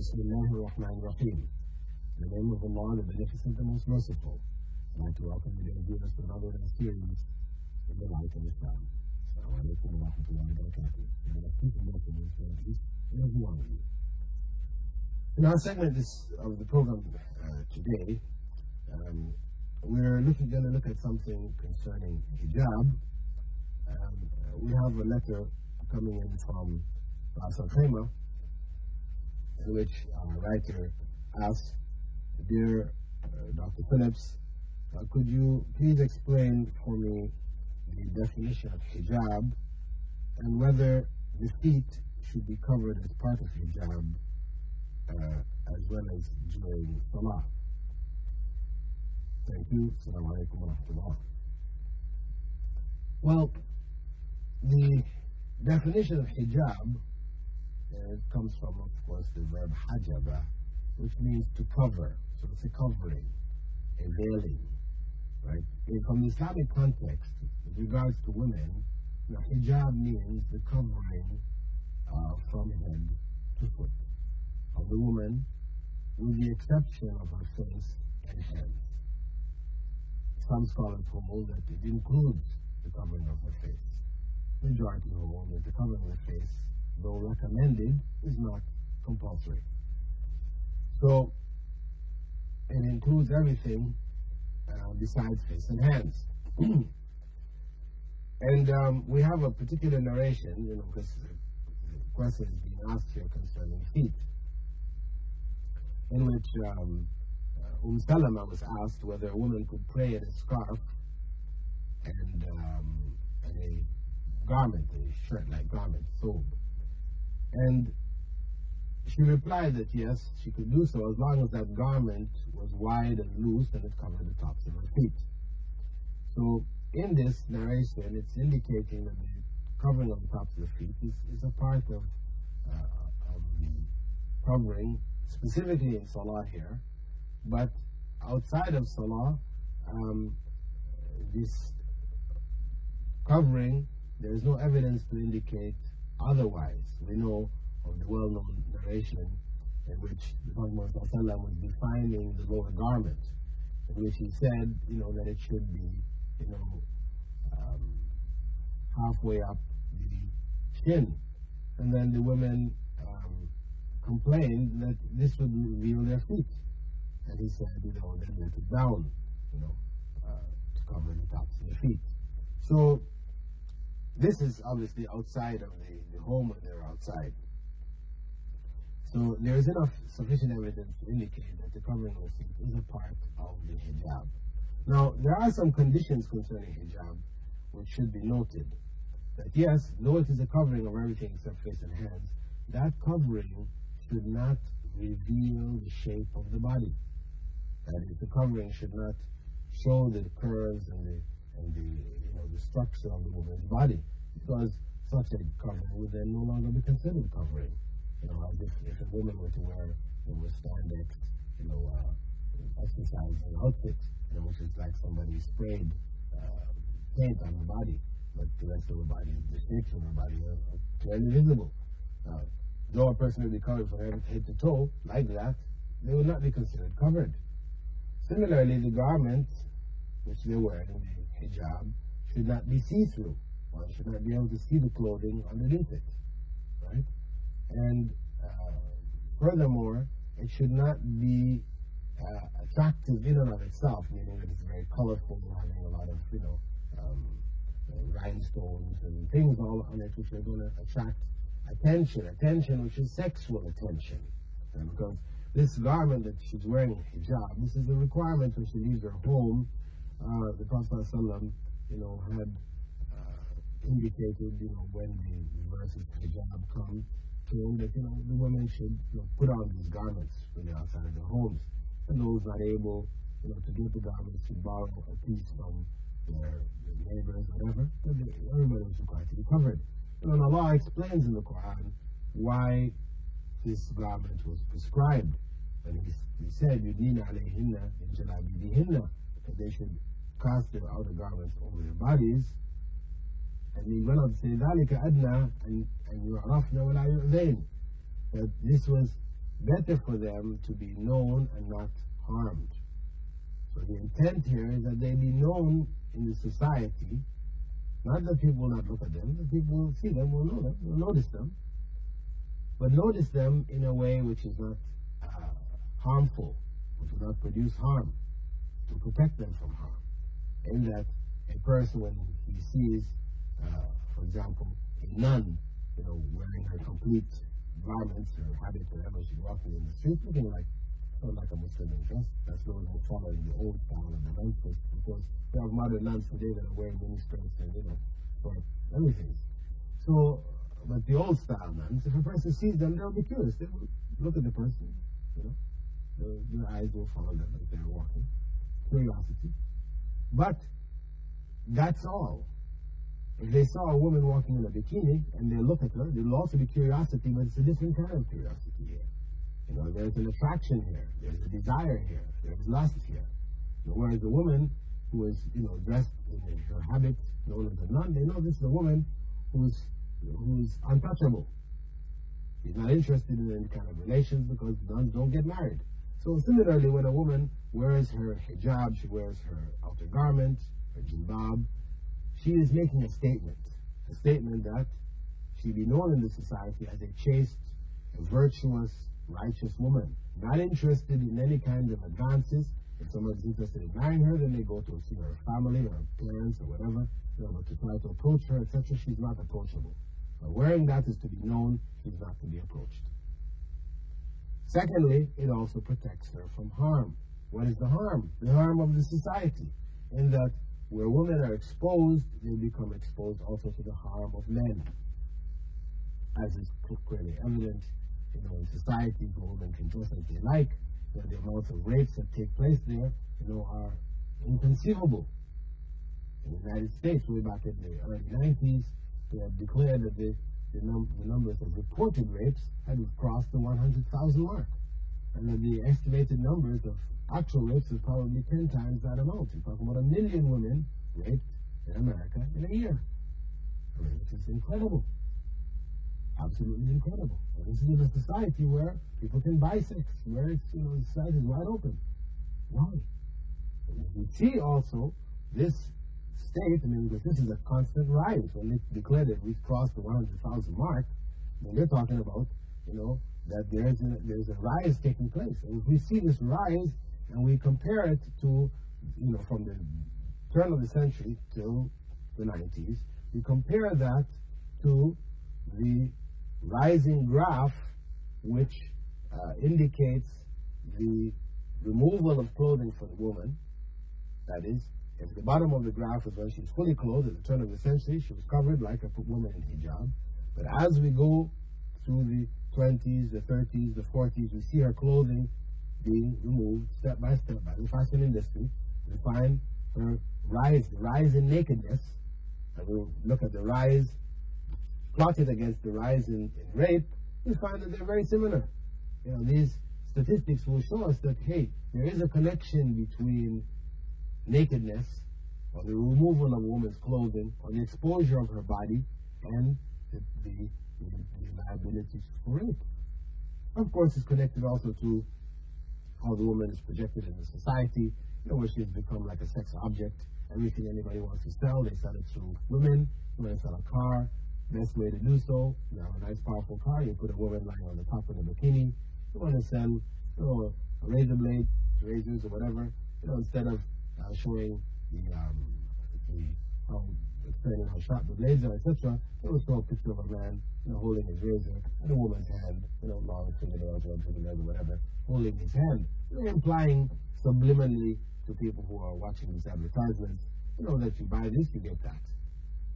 Bismillah ar-Rahman ar-Rahim. In the name of Allah, the Beneficent, the Most Merciful. I'd like to welcome you to viewers to another series in the light of Islam. Assalamu alaikum wa rahmatullahi wa barakatuh. And I keep blessings for each and every one of you. In our segment of the program today, we're going to look at something concerning hijab. We have a letter coming in from Prsenter, in which our writer asks, Dear Dr. Phillips, could you please explain for me the definition of hijab and whether the feet should be covered as part of hijab as well as during salah? Thank you. Assalamu alaikum wa rahmatullah. Well, the definition of hijab comes from, of course, the verb hajaba, which means to cover. So it's a covering, a veiling, right? And from the Islamic context, with regards to women, hijab means the covering from head to foot of the woman, with the exception of her face and hands. Some scholars hold that it includes the covering of her face. Majority hold that the covering of the face, though recommended, is not compulsory. So it includes everything besides face and hands. And we have a particular narration, because the question is being asked here concerning feet, in which Salama was asked whether a woman could pray in a scarf and a garment, a shirt-like garment, thobe. And she replied that yes, she could do so as long as that garment was wide and loose and it covered the tops of her feet. So in this narration, it's indicating that the covering of the tops of the feet is a part of the covering, specifically in Salah here. But outside of Salah, this covering, there is no evidence to indicate otherwise. We know of the well-known narration in which the Prophet was defining the lower garment, in which he said, that it should be, halfway up the shin. And then the women complained that this would reveal their feet. And he said, then let it down, to cover the tops of the feet. So this is obviously outside of the home when they're outside. So there is enough sufficient evidence to indicate that the covering of the feet is a part of the hijab. Now, there are some conditions concerning hijab which should be noted. That yes, though it is a covering of everything except face and hands, that covering should not reveal the shape of the body. That is, the covering should not show the curves and the structure of the woman's body, because such a covering would then no longer be considered covering. As if a woman were to wear a spandex, exercising outfit, which is like somebody sprayed paint on her body, but the rest of her body, the shapes of her body are clearly visible. Though a person would be covered from head to toe, like that, they would not be considered covered. Similarly, the garment which they wear in the hijab should not be see-through. One should not be able to see the clothing underneath it, right? And furthermore, it should not be attractive in and of itself, meaning that it's very colorful, having a lot of, rhinestones and things all on it which are going to attract attention which is sexual attention. And because this garment that she's wearing, hijab, this is a requirement when she leaves her home. The Prophet ﷺ, had indicated, when the verses of hijab came that, the women should put on these garments when they're outside of their homes. And those not able, to get the garments, to borrow a piece from their neighbors, whatever, everybody was required to be covered. And Allah explains in the Quran why this garment was prescribed. When he said, Yudnina alayhinna in jalabibihinna, that they should cast their outer garments over their bodies. And he went on to say, ذَلِكَ أَدْنَى أَنْ يُعْرَفْنَ وَلَا يُؤْذَيْنَ, that this was better for them to be known and not harmed. So the intent here is that they be known in the society, not that people will not look at them, that people will see them, will know them, will notice them, but notice them in a way which is not harmful, which will not produce harm, to protect them from harm. In that a person, when he sees, for example, a nun, wearing her complete garments, her habit, whatever, she's walking in the street, looking like a Muslim in dress. That's those who are following the old style of the nuns, because we have modern nuns today that are wearing mini skirts and for everything. So, but the old style nuns, if a person sees them, they'll be curious. They will look at the person, their eyes will follow them as they're walking. Curiosity. But that's all. If they saw a woman walking in a bikini and they look at her, there will also be curiosity, but it's a different kind of curiosity here. There's an attraction here, there's a desire here, there's lust here. Whereas the woman who is, dressed in her habit, known as a nun, they know this is a woman who's untouchable. She's not interested in any kind of relations because nuns don't get married. So similarly, when a woman wears her hijab, she wears her outer garment, her jilbab, she is making a statement that she be known in the society as a chaste, a virtuous, righteous woman, not interested in any kind of advances. If someone is interested in marrying her, then they go to see her family or her parents or whatever, but to try to approach her, etc., she's not approachable. But wearing that is to be known, she's not to be approached. Secondly, it also protects her from harm. What is the harm? The harm of the society, in that where women are exposed, they become exposed also to the harm of men. As is clearly evident, in societies where women can dress as they like, the amounts of rapes that take place there, are inconceivable. In the United States, way back in the early 90s, they had declared that the numbers of reported rapes had crossed the 100,000 mark, and that the estimated numbers of actual rapes is probably 10 times that amount. You're talking about 1 million women raped in America in a year. Which is incredible. Absolutely incredible. And this is in a society where people can buy sex, where it's, the society is wide open. Why? And we see also this state, because this is a constant rise. When they declared that we've crossed the 100,000 mark, they're talking about, that there's a rise taking place. And if we see this rise and we compare it to, from the turn of the century till the 90s, we compare that to the rising graph, which indicates the removal of clothing for the woman. That is, if the bottom of the graph is when she's fully clothed, at the turn of the century, she was covered like a woman in hijab. But as we go through the 20s, the 30s, the 40s, we see her clothing being removed step by step by the fashion industry. We find her rise, the rise in nakedness, and we look at the rise plotted against the rise in rape, we find that they're very similar. These statistics will show us that, hey, there is a connection between nakedness, or the removal of a woman's clothing, or the exposure of her body, and the liability for rape. Of course, it's connected also to how the woman is projected in the society, where she has become like a sex object. Everything anybody wants to sell, they sell it through women. You want to sell a car, best way to do so, you have a nice powerful car, you put a woman lying on the top of the bikini. You want to sell a razor blade, razors or whatever, instead of showing explaining how sharp the blades are, etc. They will show a picture of a man, holding his razor, and a woman's hand, long fingernails or fingernails or whatever, holding his hand. Implying subliminally to people who are watching these advertisements, that you buy this, you get that.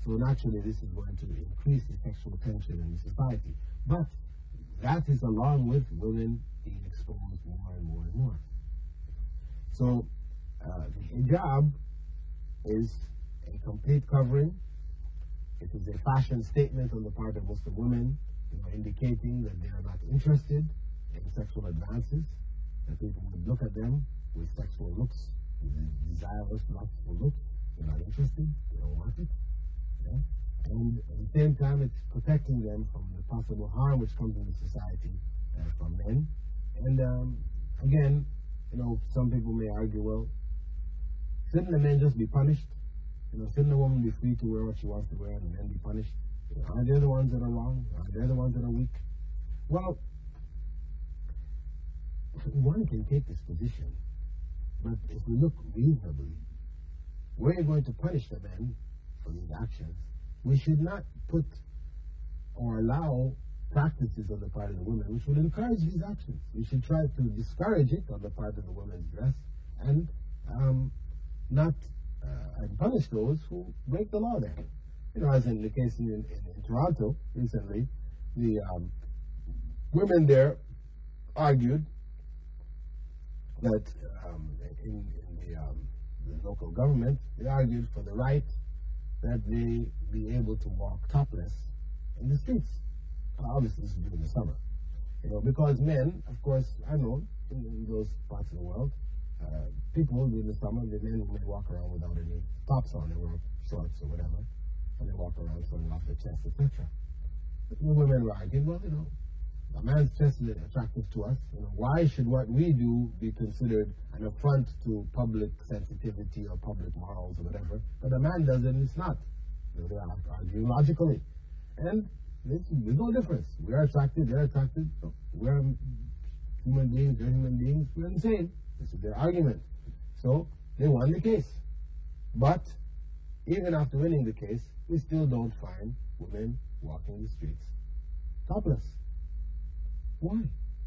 So naturally, this is going to increase the sexual tension in the society. But that is along with women being exposed more and more and more. So the hijab is a complete covering. It is a fashion statement on the part of Muslim women, indicating that they are not interested in sexual advances, that people would look at them with sexual looks, with desirous, lustful looks. They're not interested, they don't want it. And at the same time, it's protecting them from the possible harm which comes into society from men, And again, some people may argue, well, shouldn't the men just be punished? Shouldn't the woman be free to wear what she wants to wear and the men be punished? Are they the ones that are wrong? Are they the ones that are weak? Well, one can take this position, but if we look reasonably, we're going to punish the men for these actions. We should not put or allow practices on the part of the women which would encourage these actions. We should try to discourage it on the part of the women's dress and not punish those who break the law there. As in the case in Toronto recently, the women there argued that in the local government, they argued for the right that they be able to walk topless in the streets. Obviously, this is during the summer. Because men, of course, I know in those parts of the world, people during the summer, the men may walk around without any tops on. They wear shorts or whatever, and they walk around showing off their chest, etc. The women were arguing, well, a man's chest is attractive to us. Why should what we do be considered an affront to public sensitivity or public morals or whatever? But a man does it and it's not. They are arguing logically. And there's no difference. We are attracted, they're attracted. We're human beings, they're human beings. We're the same. This is their argument. So they won the case. But even after winning the case, we still don't find women walking the streets topless. Why?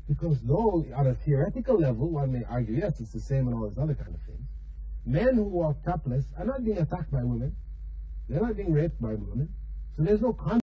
Because though on a theoretical level, one may argue, yes, it's the same and all these other kind of things, men who walk topless are not being attacked by women. They're not being raped by women. So there's no